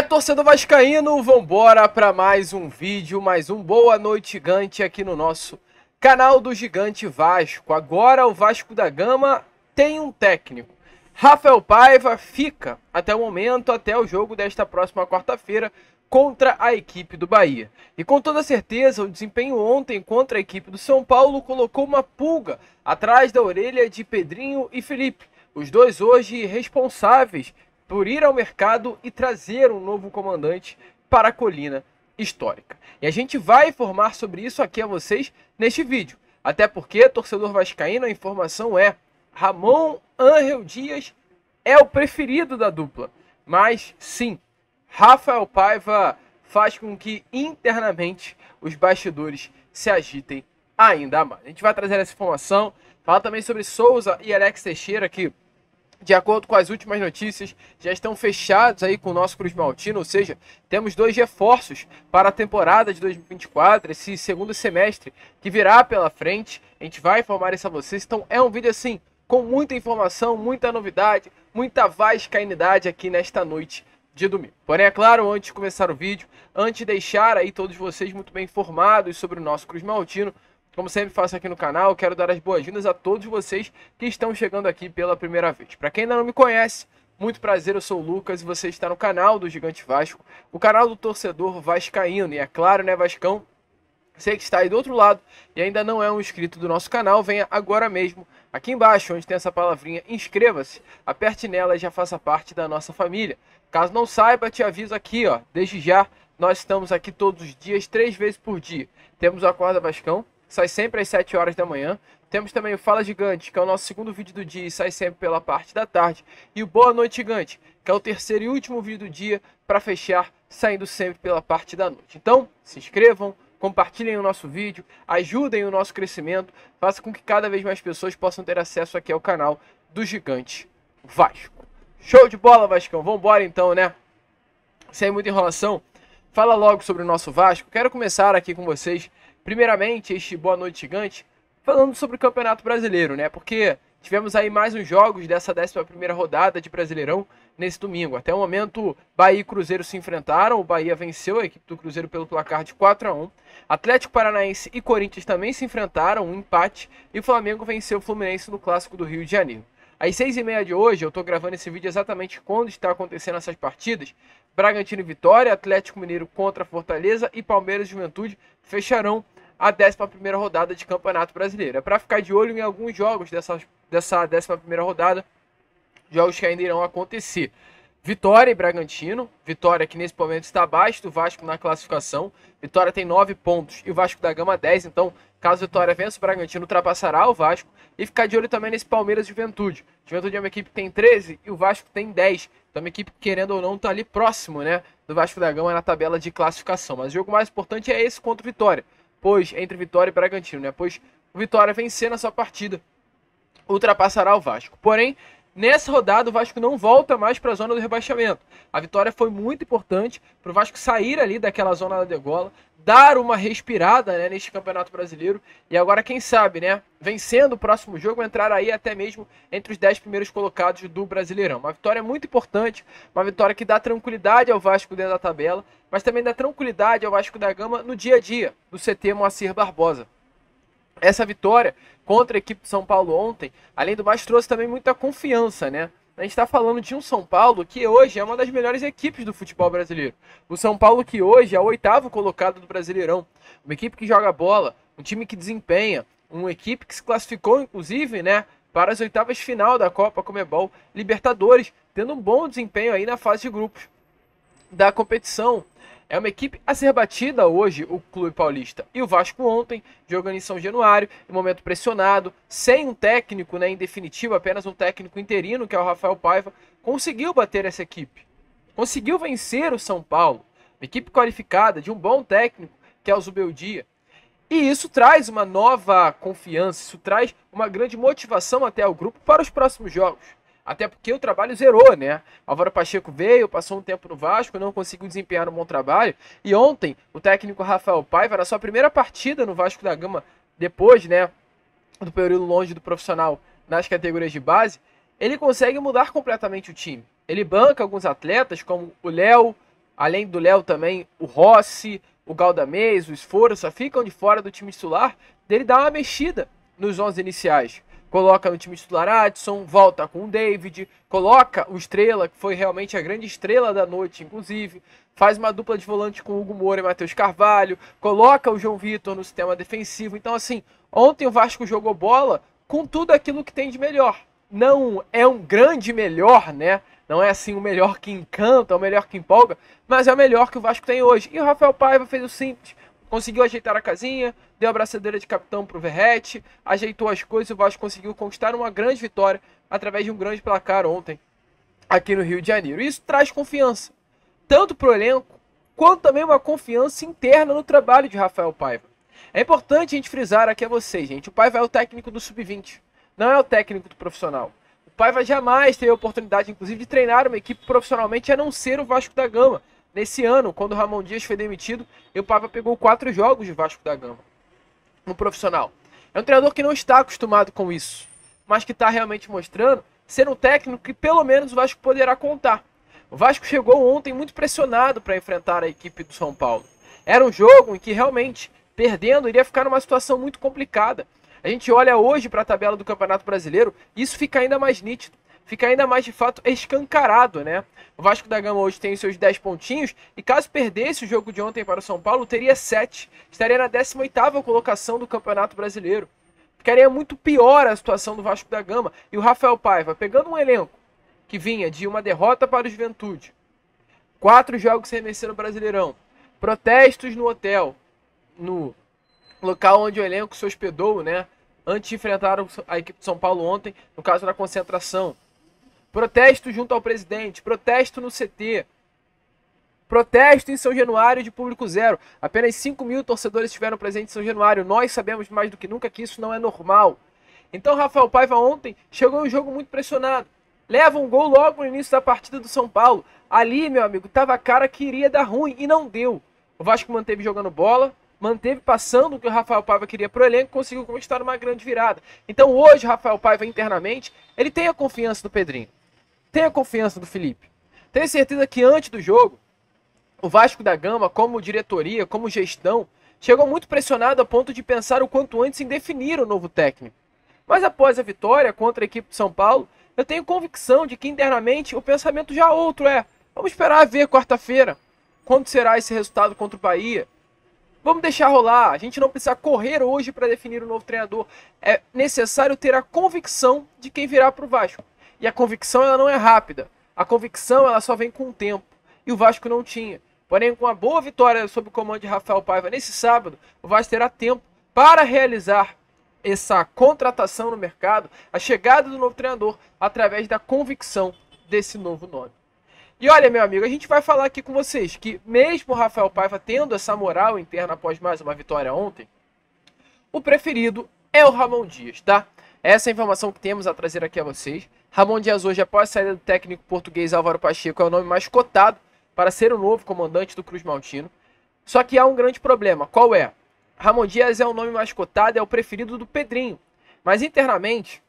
Torcedor vascaíno, vambora para mais um vídeo, mais um Boa Noite Gigante aqui no nosso canal do Gigante Vasco. Agora o Vasco da Gama tem um técnico. Rafael Paiva fica até o momento, até o jogo desta próxima quarta-feira contra a equipe do Bahia. E com toda certeza o desempenho ontem contra a equipe do São Paulo colocou uma pulga atrás da orelha de Pedrinho e Felipe. Os dois hoje responsáveis por ir ao mercado e trazer um novo comandante para a Colina Histórica. E a gente vai informar sobre isso aqui a vocês neste vídeo. Até porque, torcedor vascaíno, a informação é: Ramon Ángel Dias é o preferido da dupla. Mas, sim, Rafael Paiva faz com que internamente os bastidores se agitem ainda mais. A gente vai trazer essa informação, falar também sobre Souza e Alex Teixeira, que, de acordo com as últimas notícias, já estão fechados aí com o nosso Cruz Maltino, ou seja, temos dois reforços para a temporada de 2024, esse segundo semestre que virá pela frente. A gente vai informar isso a vocês, então é um vídeo assim, com muita informação, muita novidade, muita vascainidade aqui nesta noite de domingo. Porém, é claro, antes de começar o vídeo, antes de deixar aí todos vocês muito bem informados sobre o nosso Cruz Maltino, como sempre faço aqui no canal, quero dar as boas-vindas a todos vocês que estão chegando aqui pela primeira vez. Para quem ainda não me conhece, muito prazer, eu sou o Lucas e você está no canal do Gigante Vasco, o canal do torcedor vascaíno. E é claro, né, Vascão, você que está aí do outro lado e ainda não é um inscrito do nosso canal, venha agora mesmo aqui embaixo, onde tem essa palavrinha inscreva-se, aperte nela e já faça parte da nossa família. Caso não saiba, te aviso aqui, ó, desde já, nós estamos aqui todos os dias, 3 vezes por dia. Temos o Acorda Vascão, sai sempre às 7 horas da manhã. Temos também o Fala Gigante, que é o nosso segundo vídeo do dia e sai sempre pela parte da tarde. E o Boa Noite Gigante, que é o terceiro e último vídeo do dia, para fechar, saindo sempre pela parte da noite. Então, se inscrevam, compartilhem o nosso vídeo, ajudem o nosso crescimento, façam com que cada vez mais pessoas possam ter acesso aqui ao canal do Gigante Vasco. Show de bola, Vascão. Vambora então, né? Sem muita enrolação, fala logo sobre o nosso Vasco. Quero começar aqui com vocês, primeiramente, este Boa Noite Gigante, falando sobre o Campeonato Brasileiro, né? Porque tivemos aí mais uns jogos dessa 11ª rodada de Brasileirão nesse domingo. Até o momento, Bahia e Cruzeiro se enfrentaram. O Bahia venceu a equipe do Cruzeiro pelo placar de 4-1. Atlético Paranaense e Corinthians também se enfrentaram, um empate. E o Flamengo venceu o Fluminense no Clássico do Rio de Janeiro. Às 6h30 de hoje, eu tô gravando esse vídeo exatamente quando está acontecendo essas partidas. Bragantino e Vitória, Atlético Mineiro contra Fortaleza e Palmeiras e Juventude fecharão a 11ª rodada de Campeonato Brasileiro. É para ficar de olho em alguns jogos dessa 11ª rodada, jogos que ainda irão acontecer. Vitória e Bragantino, Vitória que nesse momento está abaixo do Vasco na classificação. Vitória tem 9 pontos e o Vasco da Gama 10, então caso Vitória vença, o Bragantino ultrapassará o Vasco. E ficar de olho também nesse Palmeiras e Juventude. Juventude é uma equipe que tem 13 e o Vasco tem 10. Então é uma equipe que, querendo ou não, está ali próximo, né, do Vasco da Gama na tabela de classificação. Mas o jogo mais importante é esse contra o Vitória, pois entre Vitória e Bragantino, né, pois o Vitória vencer na sua partida ultrapassará o Vasco. Porém, nessa rodada o Vasco não volta mais para a zona do rebaixamento. A vitória foi muito importante para o Vasco sair ali daquela zona da degola, dar uma respirada, né, neste Campeonato Brasileiro. E agora, quem sabe, né, vencendo o próximo jogo, entrar aí até mesmo entre os 10 primeiros colocados do Brasileirão. Uma vitória muito importante, uma vitória que dá tranquilidade ao Vasco dentro da tabela, mas também dá tranquilidade ao Vasco da Gama no dia a dia do CT Moacir Barbosa. Essa vitória contra a equipe de São Paulo ontem, além do mais, trouxe também muita confiança, né? A gente está falando de um São Paulo que hoje é uma das melhores equipes do futebol brasileiro. O São Paulo que hoje é o 8º colocado do Brasileirão. Uma equipe que joga bola, um time que desempenha, uma equipe que se classificou, inclusive, né, para as oitavas final da Copa Conmebol Libertadores, tendo um bom desempenho aí na fase de grupos da competição. É uma equipe a ser batida hoje, o Clube Paulista. E o Vasco ontem, jogando em São Januário, em momento pressionado, sem um técnico, né, em definitivo, apenas um técnico interino, que é o Rafael Paiva, conseguiu bater essa equipe. Conseguiu vencer o São Paulo. Uma equipe qualificada, de um bom técnico, que é o Zubeldia. E isso traz uma nova confiança, isso traz uma grande motivação até ao grupo para os próximos jogos. Até porque o trabalho zerou, né? Álvaro Pacheco veio, passou um tempo no Vasco, não conseguiu desempenhar um bom trabalho. E ontem, o técnico Rafael Paiva, na sua primeira partida no Vasco da Gama, depois, né, do período longe do profissional nas categorias de base, ele consegue mudar completamente o time. Ele banca alguns atletas, como o Léo, Além do Léo também, o Rossi, o Galdamez, o Esforça ficam de fora do time titular, dele dá uma mexida nos 11 iniciais. Coloca no time titular Adson, volta com o David, coloca o Estrela, que foi realmente a grande estrela da noite, inclusive, faz uma dupla de volante com o Hugo Moura e Matheus Carvalho, coloca o João Vitor no sistema defensivo. Então, assim, ontem o Vasco jogou bola com tudo aquilo que tem de melhor. Não é um grande melhor, né? Não é assim o melhor que encanta, o melhor que empolga, mas é o melhor que o Vasco tem hoje. E o Rafael Paiva fez o simples. Conseguiu ajeitar a casinha, deu a braçadeira de capitão pro Verratti, ajeitou as coisas e o Vasco conseguiu conquistar uma grande vitória através de um grande placar ontem aqui no Rio de Janeiro. Isso traz confiança, tanto pro elenco, quanto também uma confiança interna no trabalho de Rafael Paiva. É importante a gente frisar aqui a vocês, gente, o Paiva é o técnico do Sub-20, não é o técnico do profissional. O Paiva jamais teve a oportunidade, inclusive, de treinar uma equipe profissionalmente, a não ser o Vasco da Gama. Nesse ano, quando o Ramon Dias foi demitido, o Paiva pegou 4 jogos de Vasco da Gama no profissional. É um treinador que não está acostumado com isso, mas que está realmente mostrando ser um técnico que pelo menos o Vasco poderá contar. O Vasco chegou ontem muito pressionado para enfrentar a equipe do São Paulo. Era um jogo em que realmente, perdendo, iria ficar numa situação muito complicada. A gente olha hoje para a tabela do Campeonato Brasileiro, e isso fica ainda mais nítido. Fica ainda mais, de fato, escancarado, né? O Vasco da Gama hoje tem os seus 10 pontinhos, e caso perdesse o jogo de ontem para o São Paulo, teria 7. Estaria na 18ª colocação do Campeonato Brasileiro. Ficaria muito pior a situação do Vasco da Gama. E o Rafael Paiva, pegando um elenco que vinha de uma derrota para o Juventude, 4 jogos sem vencer no Brasileirão, protestos no hotel, no local onde o elenco se hospedou, né? Antes de enfrentar a equipe de São Paulo ontem, no caso da concentração. Protesto junto ao presidente, protesto no CT, protesto em São Januário de público zero. Apenas 5 mil torcedores estiveram presentes em São Januário. Nós sabemos mais do que nunca que isso não é normal. Então Rafael Paiva ontem chegou em um jogo muito pressionado. Leva um gol logo no início da partida do São Paulo. Ali, meu amigo, tava a cara que iria dar ruim e não deu. O Vasco manteve jogando bola, manteve passando o que o Rafael Paiva queria pro elenco, conseguiu conquistar uma grande virada. Então hoje o Rafael Paiva internamente, ele tem a confiança do Pedrinho, tem a confiança do Felipe. Tenho certeza que antes do jogo, o Vasco da Gama, como diretoria, como gestão, chegou muito pressionado a ponto de pensar o quanto antes em definir o novo técnico. Mas após a vitória contra a equipe de São Paulo, eu tenho convicção de que internamente o pensamento já outro vamos esperar ver quarta-feira, quando será esse resultado contra o Bahia. Vamos deixar rolar, a gente não precisa correr hoje para definir o novo treinador. É necessário ter a convicção de quem virá para o Vasco. E a convicção ela não é rápida, a convicção ela só vem com o tempo. E o Vasco não tinha. Porém, com uma boa vitória sob o comando de Rafael Paiva nesse sábado, o Vasco terá tempo para realizar essa contratação no mercado, a chegada do novo treinador, através da convicção desse novo nome. E olha, meu amigo, a gente vai falar aqui com vocês que mesmo o Rafael Paiva tendo essa moral interna após mais uma vitória ontem, o preferido é o Ramon Dias, tá? Essa é a informação que temos a trazer aqui a vocês. Ramon Dias hoje, após a saída do técnico português Álvaro Pacheco, é o nome mais cotado para ser o novo comandante do Cruz Maltino. Só que há um grande problema. Qual é? Ramon Dias é o nome mais cotado, é o preferido do Pedrinho. Mas internamente,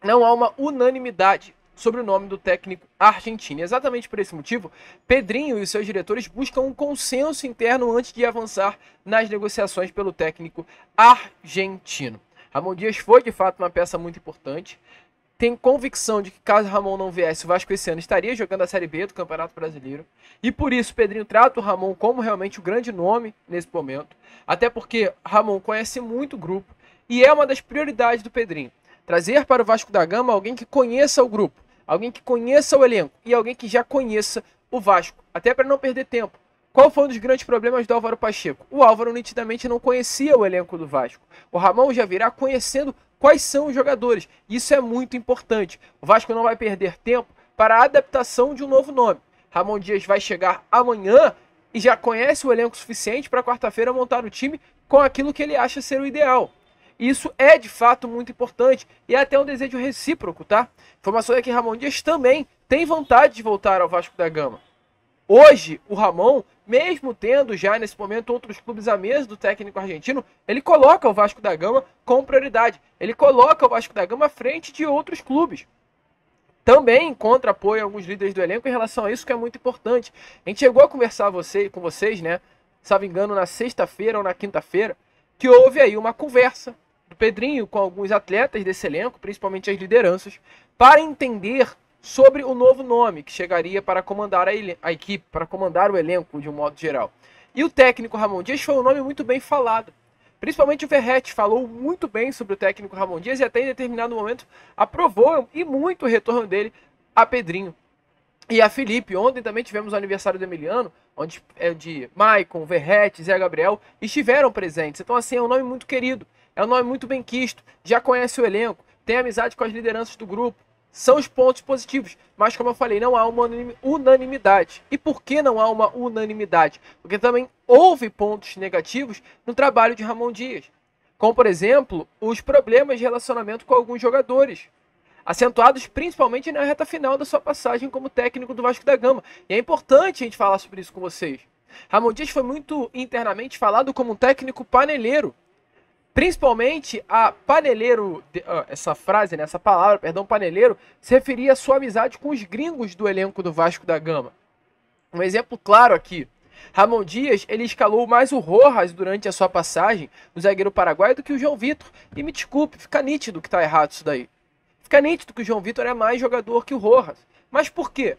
não há uma unanimidade sobre o nome do técnico argentino. E exatamente por esse motivo, Pedrinho e seus diretores buscam um consenso interno antes de avançar nas negociações pelo técnico argentino. Ramon Dias foi, de fato, uma peça muito importante. Tem convicção de que caso Ramon não viesse, o Vasco esse ano estaria jogando a Série B do Campeonato Brasileiro. E por isso, Pedrinho trata o Ramon como realmente o grande nome nesse momento. Até porque Ramon conhece muito o grupo e é uma das prioridades do Pedrinho. Trazer para o Vasco da Gama alguém que conheça o grupo, alguém que conheça o elenco e alguém que já conheça o Vasco. Até para não perder tempo. Qual foi um dos grandes problemas do Álvaro Pacheco? O Álvaro nitidamente não conhecia o elenco do Vasco. O Ramon já virá conhecendo quais são os jogadores. Isso é muito importante. O Vasco não vai perder tempo para a adaptação de um novo nome. Ramon Dias vai chegar amanhã e já conhece o elenco suficiente para quarta-feira montar o time com aquilo que ele acha ser o ideal. Isso é de fato muito importante e é até um desejo recíproco, tá? Informação é que Ramon Dias também tem vontade de voltar ao Vasco da Gama. Hoje, o Ramon, mesmo tendo já nesse momento outros clubes à mesa do técnico argentino, ele coloca o Vasco da Gama com prioridade. Ele coloca o Vasco da Gama à frente de outros clubes. também encontra apoio em alguns líderes do elenco em relação a isso, que é muito importante. A gente chegou a conversar com vocês, né? Se não me engano, na sexta-feira ou na quinta-feira, que houve aí uma conversa do Pedrinho com alguns atletas desse elenco, principalmente as lideranças, para entender sobre o novo nome que chegaria para comandar a equipe, para comandar o elenco de um modo geral. E o técnico Ramon Dias foi um nome muito bem falado. Principalmente o Verratti falou muito bem sobre o técnico Ramon Dias e até em determinado momento aprovou e muito o retorno dele a Pedrinho e a Felipe. Ontem também tivemos o aniversário do Emiliano, onde de Maicon, Verratti, Zé Gabriel estiveram presentes. Então assim, é um nome muito querido, é um nome muito bem quisto, já conhece o elenco, tem amizade com as lideranças do grupo. São os pontos positivos, mas como eu falei, não há uma unanimidade. E por que não há uma unanimidade? Porque também houve pontos negativos no trabalho de Ramon Dias. Como, por exemplo, os problemas de relacionamento com alguns jogadores, acentuados principalmente na reta final da sua passagem como técnico do Vasco da Gama. E é importante a gente falar sobre isso com vocês. Ramon Dias foi muito internamente falado como um técnico paneleiro. Principalmente a paneleiro, essa frase, né, essa palavra, perdão, paneleiro, se referia à sua amizade com os gringos do elenco do Vasco da Gama. Um exemplo claro aqui, Ramon Dias, ele escalou mais o Rojas durante a sua passagem no zagueiro paraguaio do que o João Vitor. E me desculpe, fica nítido que está errado isso daí. Fica nítido que o João Vitor é mais jogador que o Rojas. Mas por quê?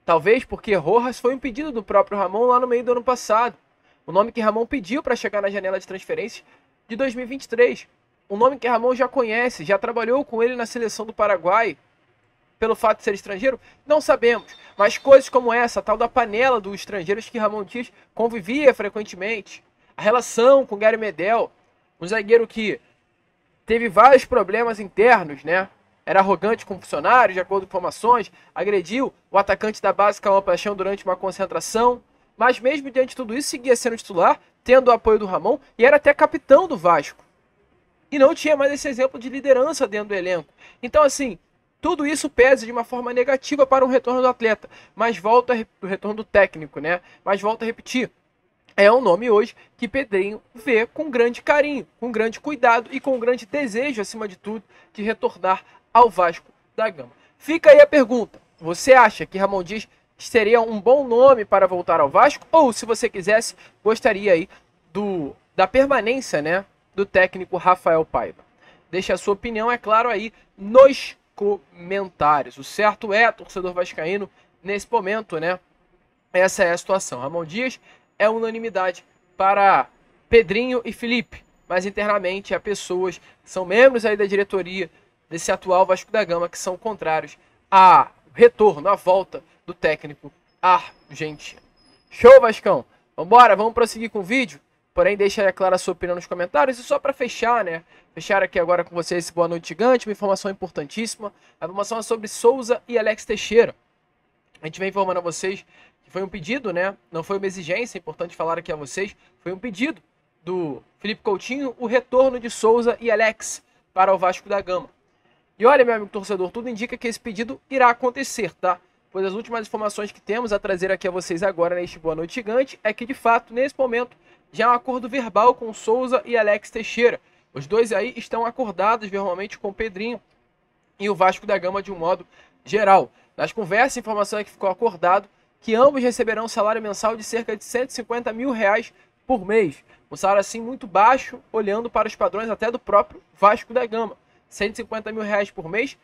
Talvez porque Rojas foi um pedido do próprio Ramon lá no meio do ano passado. O nome que Ramon pediu para chegar na janela de transferências de 2023. Um nome que Ramon já conhece, já trabalhou com ele na seleção do Paraguai. Pelo fato de ser estrangeiro, não sabemos. Mas coisas como essa, a tal da panela dos estrangeiros que Ramon Dias convivia frequentemente. A relação com Gary Medel, um zagueiro que teve vários problemas internos, né? Era arrogante com funcionários, de acordo com informações, agrediu o atacante da base Cauã Paixão durante uma concentração. Mas mesmo diante de tudo isso, seguia sendo titular, tendo o apoio do Ramon e era até capitão do Vasco. E não tinha mais esse exemplo de liderança dentro do elenco. Então assim, tudo isso pesa de uma forma negativa para o retorno do atleta. Mas volta o retorno do técnico, né? Mas volto a repetir. É um nome hoje que Pedrinho vê com grande carinho, com grande cuidado e com grande desejo, acima de tudo, de retornar ao Vasco da Gama. Fica aí a pergunta. Você acha que Ramon Dias seria um bom nome para voltar ao Vasco? Ou, se você quisesse, gostaria aí da permanência, né, do técnico Rafael Paiva? Deixe a sua opinião, é claro, aí nos comentários. O certo é, torcedor vascaíno, nesse momento, né, essa é a situação. Ramon Dias é unanimidade para Pedrinho e Felipe, mas internamente há pessoas que são membros aí da diretoria desse atual Vasco da Gama que são contrários ao retorno, à volta do técnico argentino. Show, Vascão? Vambora, vamos prosseguir com o vídeo. Porém, deixa aí, claro, a sua opinião nos comentários. E só para fechar, né? Fechar aqui agora com vocês esse Boa Noite Gigante, uma informação importantíssima. A informação é sobre Souza e Alex Teixeira. A gente vem informando a vocês que foi um pedido, né? Não foi uma exigência, é importante falar aqui a vocês. Foi um pedido do Felipe Coutinho, o retorno de Souza e Alex para o Vasco da Gama. E olha, meu amigo torcedor, tudo indica que esse pedido irá acontecer, tá? Pois as últimas informações que temos a trazer aqui a vocês agora neste Boa Noite Gigante é que, de fato, nesse momento, já é um acordo verbal com Souza e Alex Teixeira. Os dois aí estão acordados verbalmente com o Pedrinho e o Vasco da Gama de um modo geral. Nas conversas, a informação é que ficou acordado que ambos receberão um salário mensal de cerca de R$150 mil por mês. Um salário assim muito baixo, olhando para os padrões até do próprio Vasco da Gama. R$150 mil por mês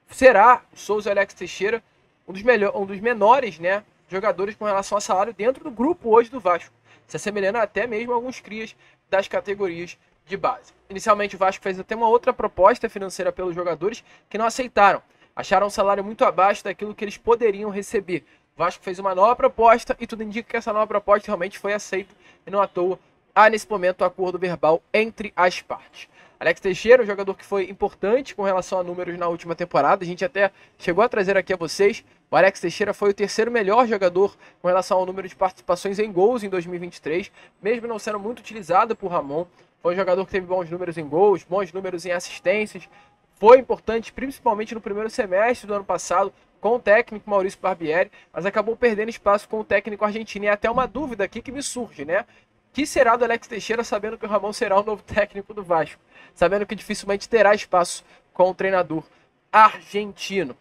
será o Souza e Alex Teixeira um dos menores, né, jogadores com relação a salário dentro do grupo hoje do Vasco, se assemelhando até mesmo a alguns crias das categorias de base. Inicialmente o Vasco fez até uma outra proposta financeira pelos jogadores que não aceitaram, acharam um salário muito abaixo daquilo que eles poderiam receber. O Vasco fez uma nova proposta e tudo indica que essa nova proposta realmente foi aceita e não à toa há nesse momento o acordo verbal entre as partes. Alex Teixeira, um jogador que foi importante com relação a números na última temporada. A gente até chegou a trazer aqui a vocês. O Alex Teixeira foi o terceiro melhor jogador com relação ao número de participações em gols em 2023. Mesmo não sendo muito utilizado por Ramon. Foi um jogador que teve bons números em gols, bons números em assistências. Foi importante principalmente no primeiro semestre do ano passado com o técnico Maurício Barbieri. Mas acabou perdendo espaço com o técnico argentino. E é até uma dúvida aqui que me surge, né? Que será do Alex Teixeira sabendo que o Ramon será o novo técnico do Vasco? Sabendo que dificilmente terá espaço com o treinador argentino.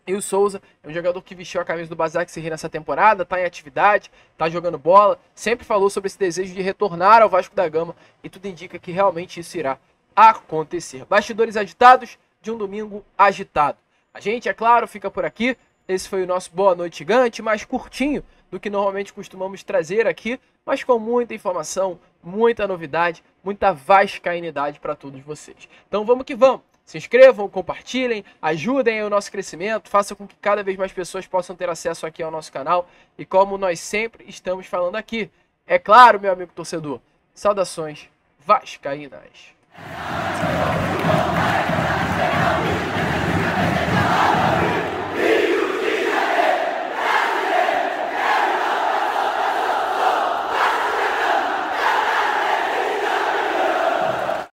E o Souza é um jogador que vestiu a camisa do Basaksehir nessa temporada, está em atividade, está jogando bola, sempre falou sobre esse desejo de retornar ao Vasco da Gama e tudo indica que realmente isso irá acontecer. Bastidores agitados de um domingo agitado. A gente, é claro, fica por aqui. Esse foi o nosso Boa Noite Gigante, mais curtinho do que normalmente costumamos trazer aqui, mas com muita informação, muita novidade, muita vascainidade para todos vocês. Então vamos que vamos. Se inscrevam, compartilhem, ajudem aí o nosso crescimento, façam com que cada vez mais pessoas possam ter acesso aqui ao nosso canal. E como nós sempre estamos falando aqui, é claro, meu amigo torcedor, saudações vascaínas.